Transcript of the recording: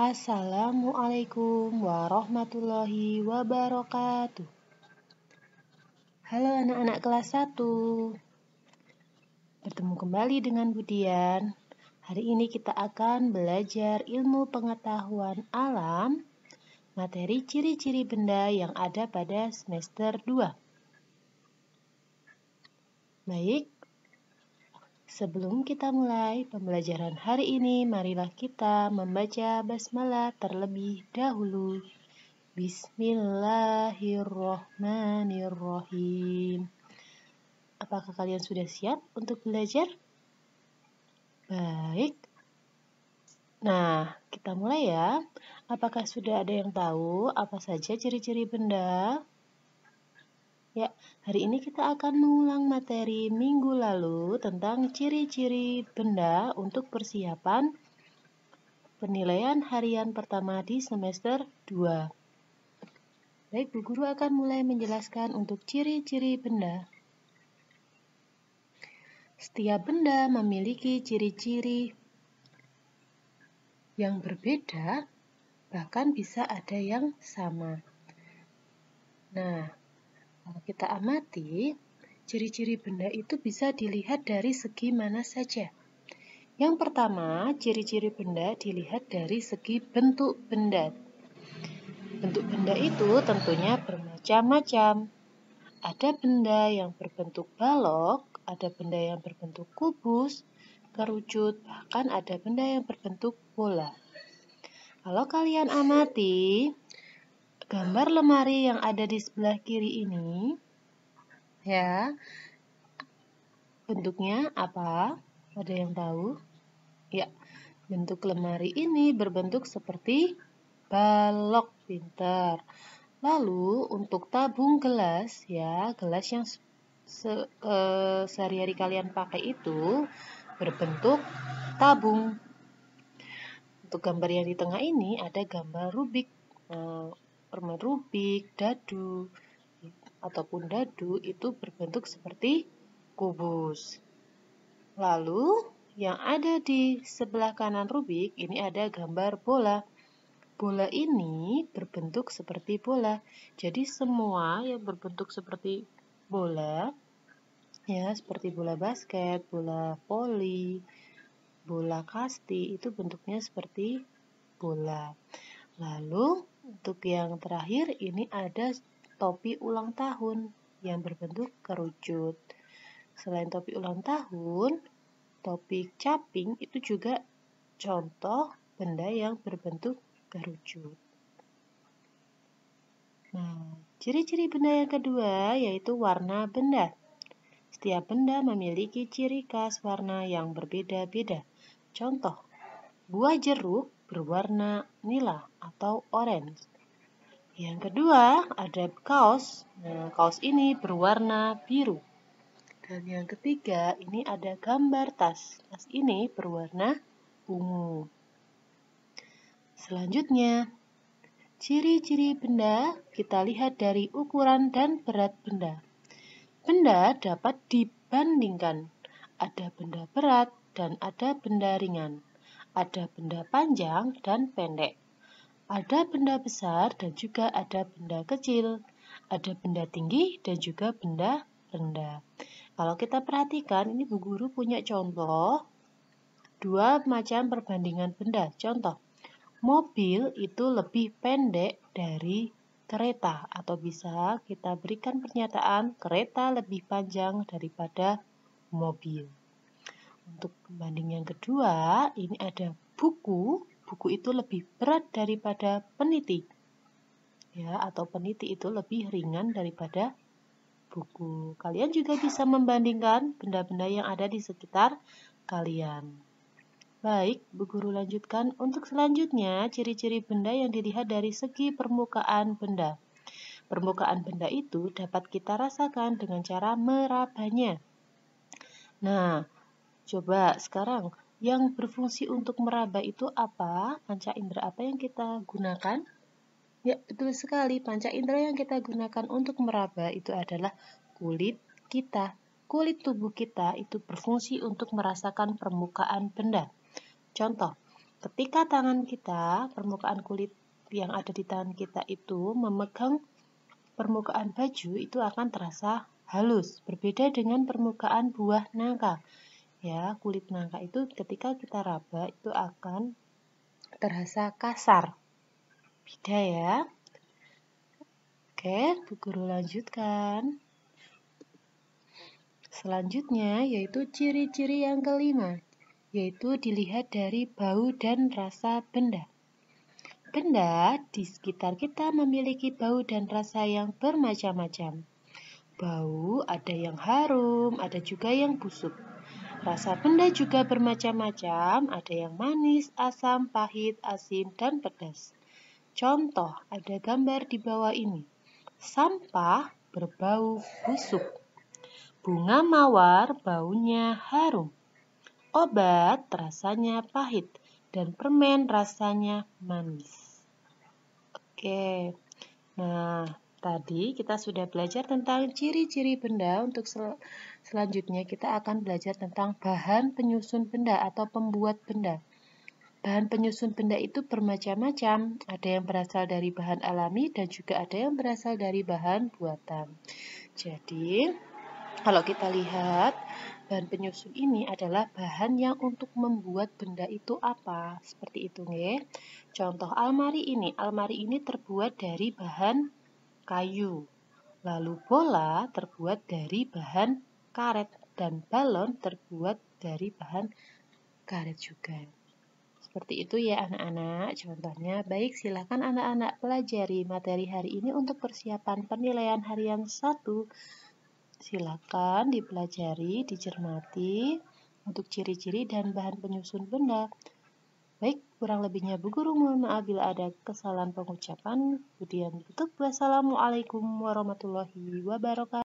Assalamualaikum warahmatullahi wabarakatuh. Halo anak-anak kelas 1. Bertemu kembali dengan Budian. Hari ini kita akan belajar ilmu pengetahuan alam, materi ciri-ciri benda yang ada pada semester 2. Baik, sebelum kita mulai pembelajaran hari ini, marilah kita membaca basmalah terlebih dahulu. Bismillahirrohmanirrohim. Apakah kalian sudah siap untuk belajar? Baik. Nah, kita mulai ya. Apakah sudah ada yang tahu apa saja ciri-ciri benda? Ya, hari ini kita akan mengulang materi minggu lalu tentang ciri-ciri benda untuk persiapan penilaian harian pertama di semester 2. Baik, Bu Guru akan mulai menjelaskan untuk ciri-ciri benda. Setiap benda memiliki ciri-ciri yang berbeda, bahkan bisa ada yang sama. Nah, kalau kita amati, ciri-ciri benda itu bisa dilihat dari segi mana saja. Yang pertama, ciri-ciri benda dilihat dari segi bentuk benda. Bentuk benda itu tentunya bermacam-macam. Ada benda yang berbentuk balok, ada benda yang berbentuk kubus, kerucut, bahkan ada benda yang berbentuk bola. Kalau kalian amati gambar lemari yang ada di sebelah kiri ini, ya, bentuknya apa? Ada yang tahu? Ya, bentuk lemari ini berbentuk seperti balok, pintar. Lalu untuk tabung gelas, ya, gelas yang sehari-hari kalian pakai itu berbentuk tabung. Untuk gambar yang di tengah ini ada gambar Rubik, permen Rubik, dadu, ataupun dadu itu berbentuk seperti kubus. Lalu yang ada di sebelah kanan Rubik ini ada gambar bola. Bola ini berbentuk seperti bola. Jadi semua yang berbentuk seperti bola, ya, seperti bola basket, bola voli, bola kasti, itu bentuknya seperti bola. Lalu untuk yang terakhir ini ada topi ulang tahun yang berbentuk kerucut. Selain topi ulang tahun, topi caping itu juga contoh benda yang berbentuk kerucut. Nah, ciri-ciri benda yang kedua yaitu warna benda. Setiap benda memiliki ciri khas warna yang berbeda-beda. Contoh, buah jeruk berwarna nila atau orange. Yang kedua, ada kaos. Nah, kaos ini berwarna biru. Dan yang ketiga, ini ada gambar tas. Tas ini berwarna ungu. Selanjutnya, ciri-ciri benda kita lihat dari ukuran dan berat benda. Benda dapat dibandingkan. Ada benda berat dan ada benda ringan. Ada benda panjang dan pendek. Ada benda besar dan juga ada benda kecil. Ada benda tinggi dan juga benda rendah. Kalau kita perhatikan, ini Bu Guru punya contoh dua macam perbandingan benda. Contoh, mobil itu lebih pendek dari kereta, atau bisa kita berikan pernyataan kereta lebih panjang daripada mobil. Untuk pembanding yang kedua, ini ada buku. Buku itu lebih berat daripada peniti. Ya, atau peniti itu lebih ringan daripada buku. Kalian juga bisa membandingkan benda-benda yang ada di sekitar kalian. Baik, Bu Guru lanjutkan. Untuk selanjutnya, ciri-ciri benda yang dilihat dari segi permukaan benda. Permukaan benda itu dapat kita rasakan dengan cara merabanya. Nah, coba sekarang yang berfungsi untuk meraba itu apa? Panca indera apa yang kita gunakan? Ya, betul sekali. Panca indera yang kita gunakan untuk meraba itu adalah kulit kita. Kulit tubuh kita itu berfungsi untuk merasakan permukaan benda. Contoh, Ketika tangan kita, permukaan kulit yang ada di tangan kita itu memegang permukaan baju, itu akan terasa halus, berbeda dengan permukaan buah nangka. Ya, kulit nangka itu ketika kita raba itu akan terasa kasar. Beda ya. Oke, Bu Guru lanjutkan. Selanjutnya yaitu ciri-ciri yang kelima, yaitu dilihat dari bau dan rasa benda. Benda di sekitar kita memiliki bau dan rasa yang bermacam-macam. Bau ada yang harum, ada juga yang busuk. Rasa benda juga bermacam-macam, ada yang manis, asam, pahit, asin, dan pedas. Contoh, ada gambar di bawah ini. Sampah berbau busuk. Bunga mawar baunya harum. Obat rasanya pahit dan permen rasanya manis. Oke. Nah, tadi kita sudah belajar tentang ciri-ciri benda. Untuk selanjutnya kita akan belajar tentang bahan penyusun benda atau pembuat benda. Bahan penyusun benda itu bermacam-macam. Ada yang berasal dari bahan alami dan juga ada yang berasal dari bahan buatan. Jadi, kalau kita lihat, bahan penyusun ini adalah bahan yang untuk membuat benda itu apa? Seperti itu, nggih. Contoh almari ini terbuat dari bahan kayu. Lalu bola terbuat dari bahan karet dan balon terbuat dari bahan karet juga. Seperti itu ya anak-anak contohnya. Baik, silakan anak-anak pelajari materi hari ini untuk persiapan penilaian harian 1. Silakan dipelajari, dicermati untuk ciri-ciri dan bahan penyusun benda. Baik, kurang lebihnya Bu Guru mohon maaf bila ada kesalahan pengucapan. Kemudian tutup. Wassalamualaikum warahmatullahi wabarakatuh.